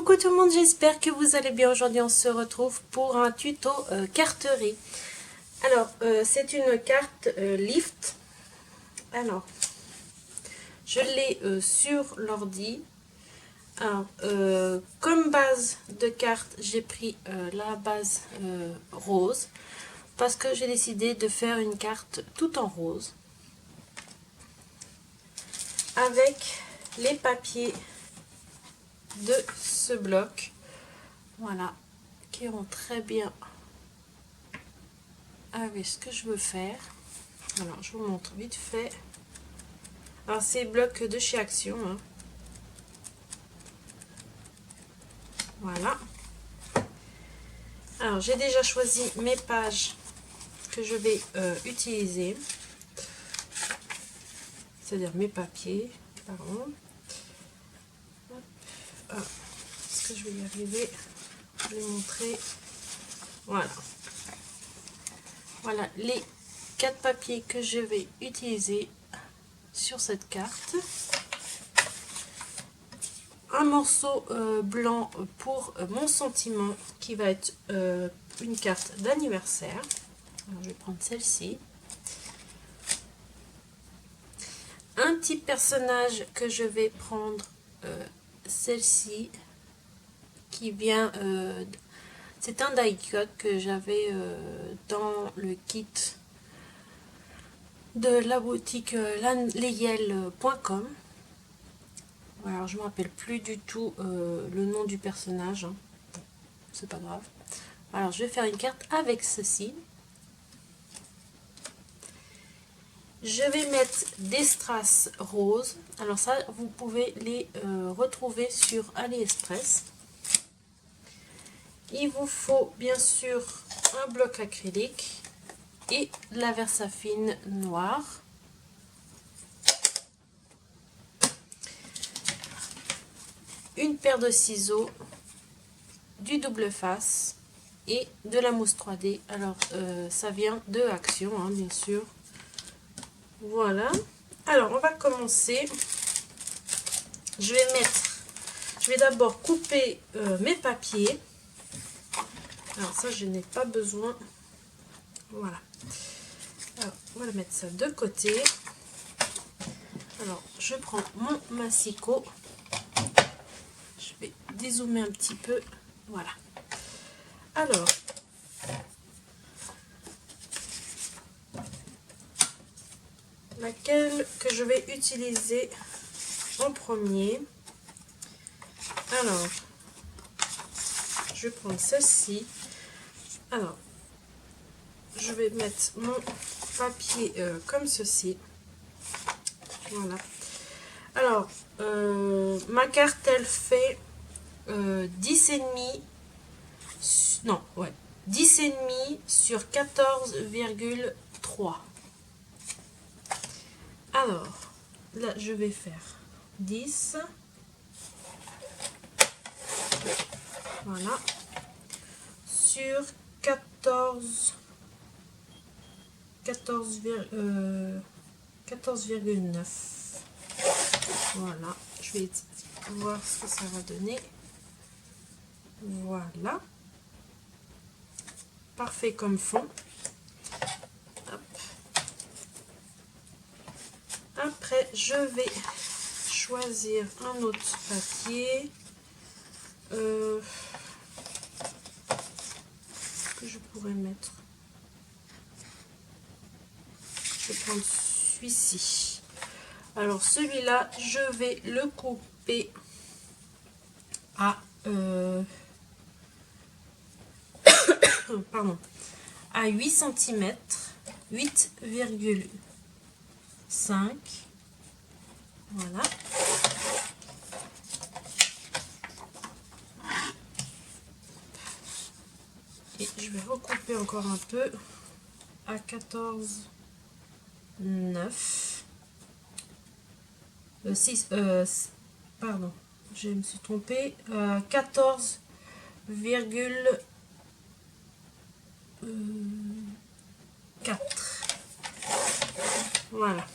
Coucou tout le monde, j'espère que vous allez bien. Aujourd'hui on se retrouve pour un tuto carterie. Alors c'est une carte Lift. Alors je l'ai sur l'ordi. Alors comme base de carte j'ai pris la base rose parce que j'ai décidé de faire une carte tout en rose avec les papiers de ce bloc, voilà, qui vont très bien avec ce que je veux faire. Alors je vous montre vite fait. Alors c'est blocs de chez Action, hein. Voilà. Alors j'ai déjà choisi mes pages que je vais utiliser, c'est-à-dire mes papiers, pardon. Est-ce que je vais y arriver à les montrer? Voilà. Voilà les 4 papiers que je vais utiliser sur cette carte. Un morceau blanc pour mon sentiment qui va être une carte d'anniversaire. Je vais prendre celle-ci. Un petit personnage que je vais prendre, celle-ci, qui vient, c'est un die-cut que j'avais dans le kit de la boutique leyel.com. Alors je ne me rappelle plus du tout le nom du personnage, hein. C'est pas grave. Alors je vais faire une carte avec ceci. Je vais mettre des strass roses. Alors ça, vous pouvez les retrouver sur AliExpress. Il vous faut bien sûr un bloc acrylique et la Versafine noire. Une paire de ciseaux, du double face et de la mousse 3D. Alors ça vient de Action, hein, bien sûr. Voilà. Alors on va commencer. Je vais d'abord couper mes papiers. Alors ça je n'ai pas besoin. Voilà. Alors on va mettre ça de côté. Alors je prends mon massicot. Je vais dézoomer un petit peu. Voilà. Alors laquelle que je vais utiliser en premier? Alors je vais prendre celle-ci. Alors je vais mettre mon papier comme ceci. Voilà. Alors ma carte elle fait 10,5, non, ouais, 10,5 sur 14,3. Alors là je vais faire 10, voilà, sur 14,9. Voilà, je vais voir ce que ça va donner. Voilà, parfait comme fond. Hop. Après je vais choisir un autre papier que je pourrais mettre. Je vais prendre celui-ci. Alors celui-là je vais le couper à pardon, à 8 cm, 8,5. Voilà. Et je vais recouper encore un peu à 14,9. 6, pardon, je me suis trompée. 14,4. Voilà.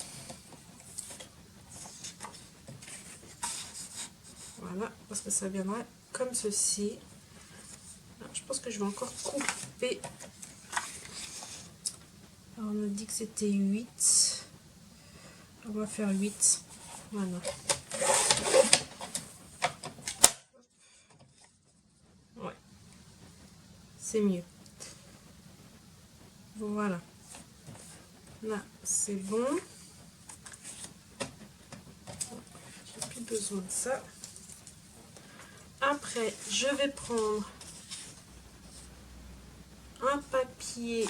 Voilà, parce que ça viendrait comme ceci. Alors, je pense que je vais encore couper. Alors, on a dit que c'était 8. On va faire 8. Voilà. Ouais. C'est mieux. Voilà. Là, c'est bon. J'ai plus besoin de ça. Après, je vais prendre un papier,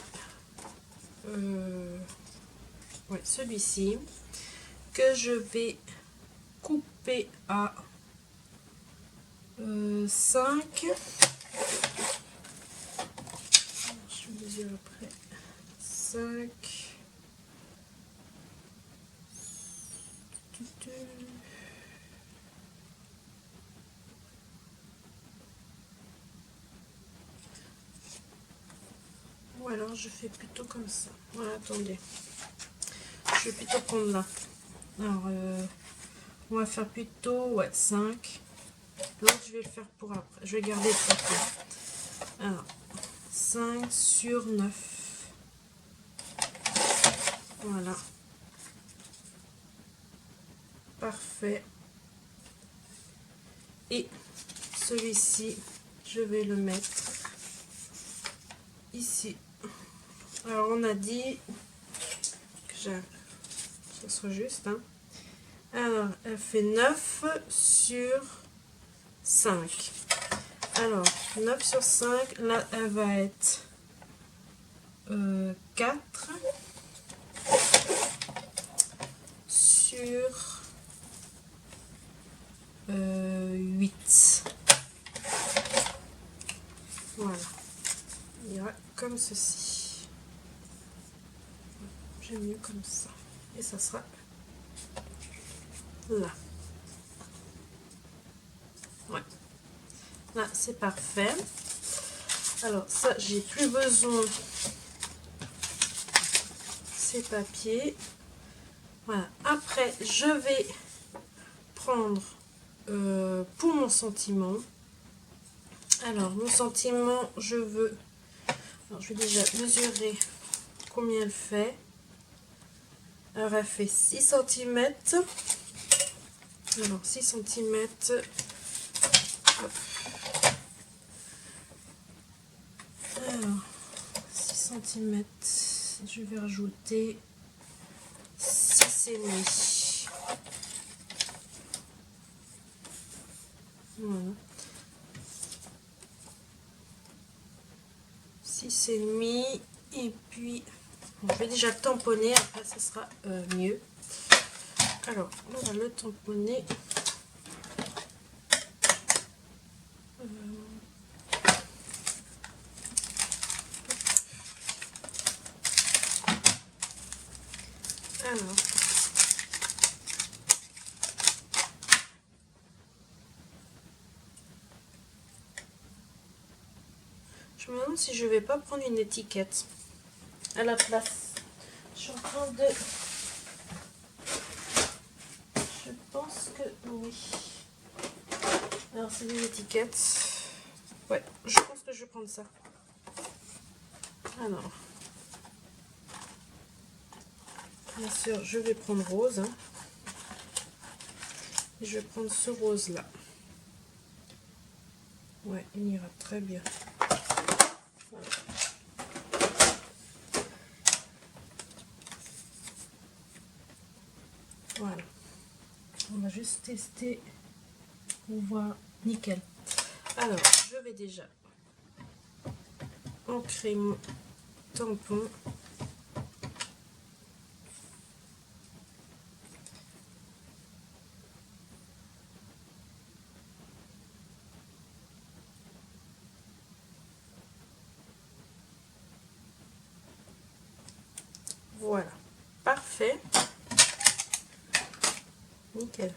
ouais, celui-ci, que je vais couper à 5. Je mesure après. 5. Ou alors je fais plutôt comme ça. Voilà, attendez. Je vais plutôt prendre là. Alors, on va faire plutôt, ouais, 5. L'autre, je vais le faire pour après. Je vais garder le papier. Alors, 5 sur 9. Voilà. Parfait. Et celui-ci, je vais le mettre ici. Alors, on a dit que ça soit juste. Hein. Alors, elle fait 9 sur 5. Alors, 9 sur 5, là, elle va être 4 sur 8. Voilà. Il ira comme ceci. J'aime mieux comme ça. Et ça sera là. Ouais. Là, c'est parfait. Alors, ça, j'ai plus besoin de ces papiers. Voilà. Après, je vais prendre pour mon sentiment. Alors, mon sentiment, je veux... Alors, je vais déjà mesurer combien elle fait. Alors, elle fait 6 cm. Alors, 6 cm. Alors, 6 cm. Je vais rajouter 6,5. Voilà. 6,5. Et puis, bon, je vais déjà le tamponner. Après, ça sera mieux. Alors, on va le tamponner. Alors, je me demande si je vais pas prendre une étiquette à la place. Je suis en train de... Je pense que oui. Alors, c'est des étiquettes. Ouais, je pense que je vais prendre ça. Alors, bien sûr, je vais prendre rose. Hein. Et je vais prendre ce rose-là. Ouais, il ira très bien. Voilà. Voilà. On va juste tester pour voir. Nickel. Alors, je vais déjà ancrer mon tampon. Voilà. Parfait. Nickel.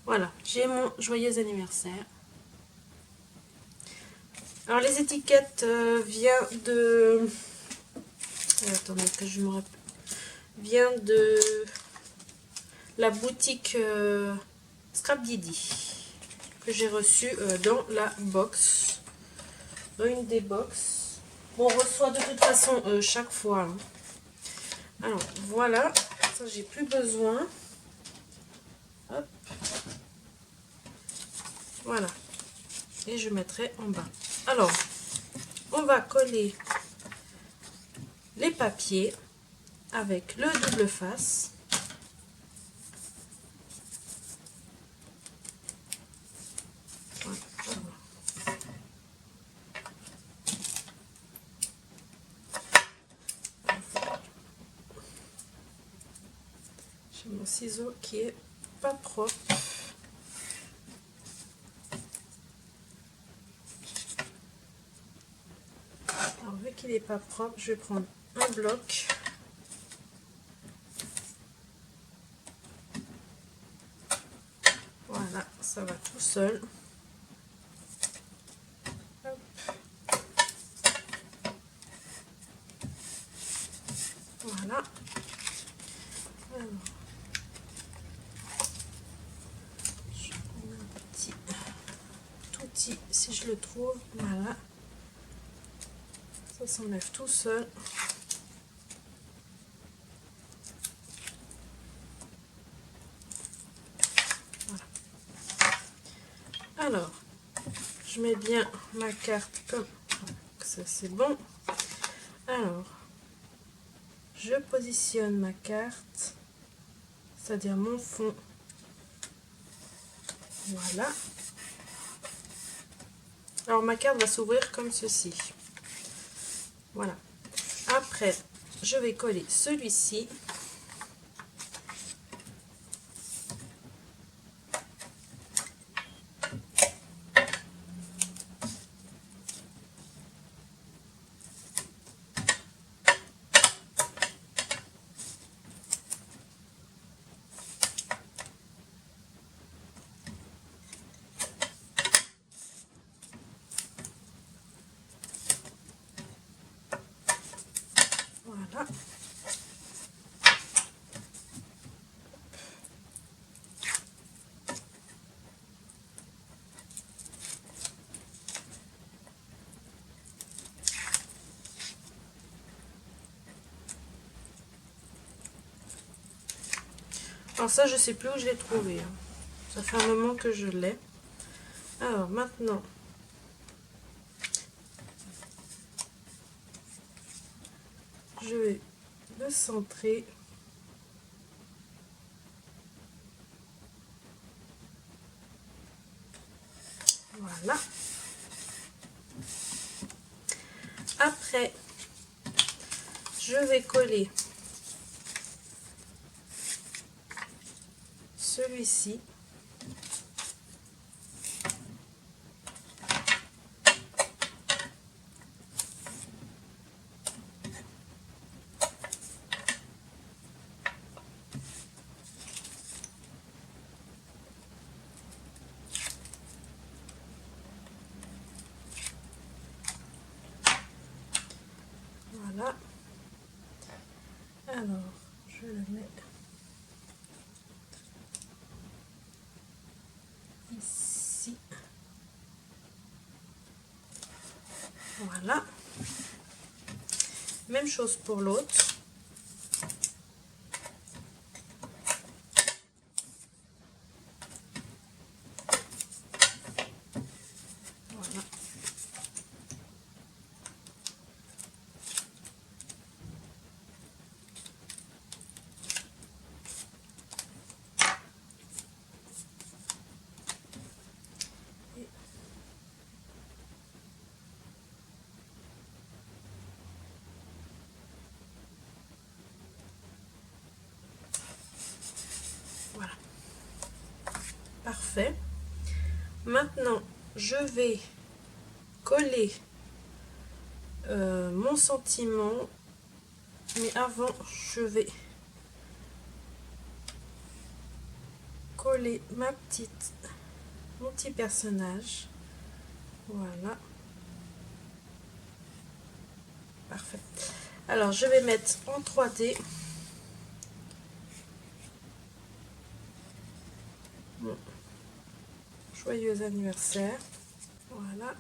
Voilà, j'ai mon joyeux anniversaire. Alors les étiquettes viennent de... attendez que je me rappelle. Vient de la boutique Scrap Didi. que j'ai reçu dans la box, dans une des box. Bon, on reçoit de toute façon chaque fois. Hein. Alors voilà, ça j'ai plus besoin. Hop. Voilà, et je mettrai en bas. Alors, on va coller les papiers avec le double face. J'ai mon ciseau qui est pas propre. Alors, vu qu'il est pas propre, je vais prendre un bloc. Voilà, ça va tout seul. Hop. Voilà. Alors, je prends un petit outil si je le trouve. Voilà. Ça s'enlève tout seul. Voilà. Alors, je mets bien ma carte comme ça, c'est bon. Alors, je positionne ma carte, c'est-à-dire mon fond. Voilà. Alors, ma carte va s'ouvrir comme ceci. Voilà. Après, je vais coller celui-ci. Voilà. Alors ça, je sais plus où je l'ai trouvé. Hein. Ça fait un moment que je l'ai. Alors maintenant, je vais le centrer. Voilà. Après, je vais coller celui-ci. Voilà. Alors, je le mets ici. Voilà. Même chose pour l'autre. Voilà. Voilà. Parfait. Maintenant, je vais coller mon sentiment, mais avant, je vais coller mon petit personnage. Voilà. Parfait. Alors, je vais mettre en 3D mon joyeux anniversaire. Voilà.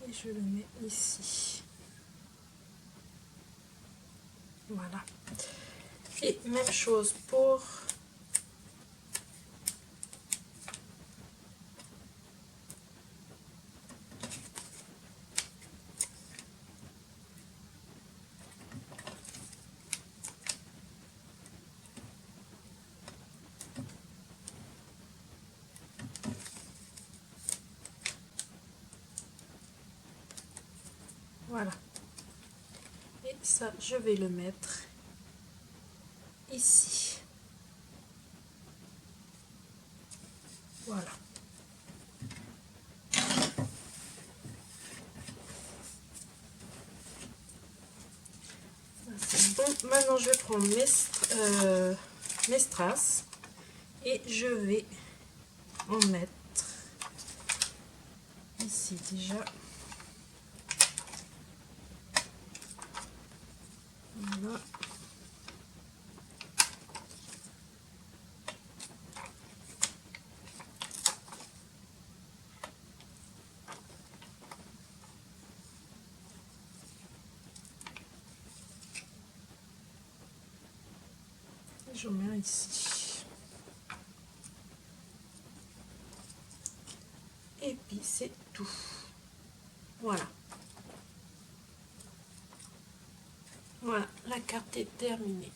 Et je le mets ici. Voilà. Et même chose pour voilà. Et ça, je vais le mettre ici. Voilà. C'est bon. Maintenant, je vais prendre mes strass et je vais en mettre ici déjà. Voilà. Je mets ici. Et puis c'est tout. Voilà. Voilà, la carte est terminée.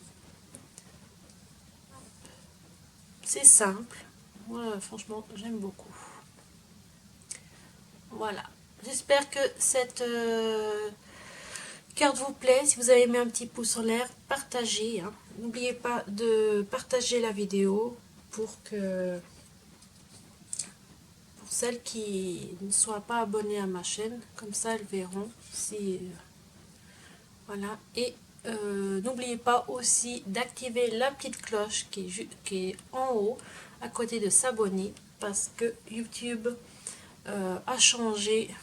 C'est simple. Moi, franchement, j'aime beaucoup. Voilà. J'espère que cette carte vous plaît. Si vous avez aimé, un petit pouce en l'air, partagez. Hein. N'oubliez pas de partager la vidéo pour celles qui ne soient pas abonnées à ma chaîne. Comme ça, elles verront. Si, voilà. Et n'oubliez pas aussi d'activer la petite cloche qui est en haut, à côté de s'abonner, parce que YouTube a changé,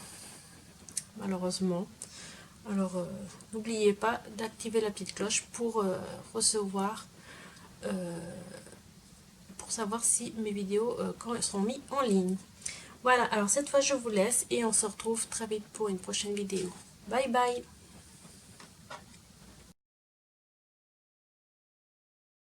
malheureusement. Alors, n'oubliez pas d'activer la petite cloche pour recevoir, pour savoir si mes vidéos quand elles seront mises en ligne. Voilà, alors cette fois je vous laisse et on se retrouve très vite pour une prochaine vidéo. Bye bye!